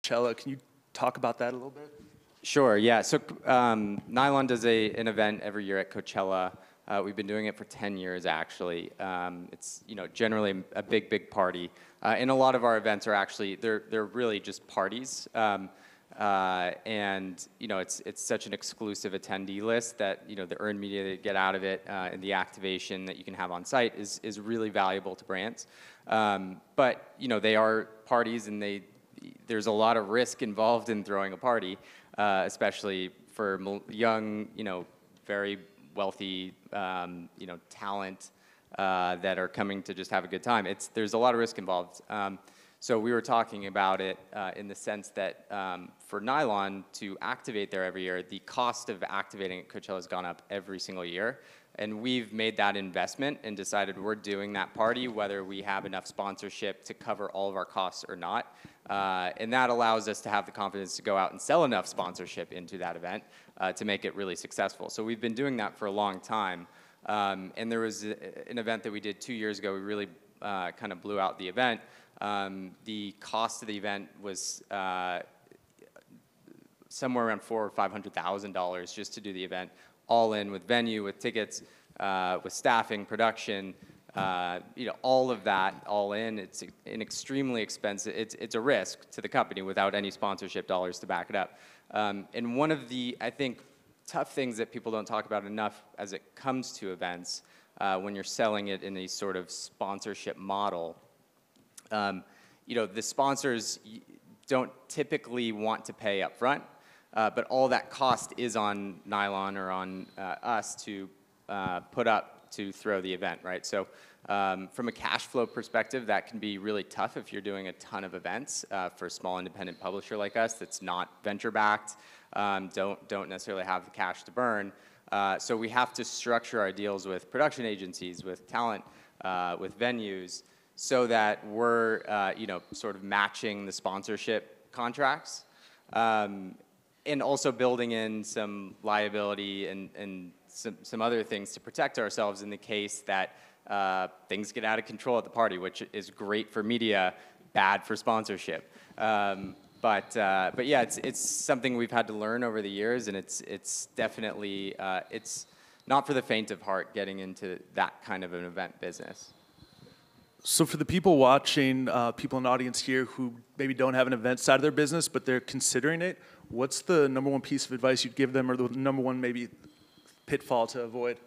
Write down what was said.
Coachella. Can you talk about that a little bit? Sure, yeah. So Nylon does an event every year at Coachella. We've been doing it for 10 years, actually. It's generally a big party. And a lot of our events are actually, they're really just parties. And it's such an exclusive attendee list that the earned media that you get out of it and the activation that you can have on site is really valuable to brands. But they are parties, and there's a lot of risk involved in throwing a party, especially for young, very wealthy, talent that are coming to just have a good time. There's a lot of risk involved. So we were talking about it in the sense that for Nylon to activate there every year, the cost of activating at Coachella has gone up every single year. And we've made that investment and decided we're doing that party whether we have enough sponsorship to cover all of our costs or not. And that allows us to have the confidence to go out and sell enough sponsorship into that event to make it really successful. So we've been doing that for a long time. And there was an event that we did 2 years ago. We really kind of blew out the event. The cost of the event was somewhere around $400,000 or $500,000 just to do the event, all in with venue, with tickets, with staffing, production, all of that, all in. It's an extremely expensive. It's a risk to the company without any sponsorship dollars to back it up. And one of the, I think, tough things that people don't talk about enough as it comes to events when you're selling it in a sort of sponsorship model. The sponsors don't typically want to pay up front, but all that cost is on Nylon or on us to put up to throw the event, right? So from a cash flow perspective, that can be really tough if you're doing a ton of events for a small independent publisher like us that's not venture-backed, don't necessarily have the cash to burn. So we have to structure our deals with production agencies, with talent, with venues, so that we're sort of matching the sponsorship contracts, and also building in some liability and some other things to protect ourselves in the case that things get out of control at the party, which is great for media, bad for sponsorship. But yeah, it's something we've had to learn over the years, and it's definitely it's not for the faint of heart getting into that kind of an event business. So for the people watching, people in the audience here who maybe don't have an event side of their business, but they're considering it, what's the number one piece of advice you'd give them, or the number one maybe pitfall to avoid?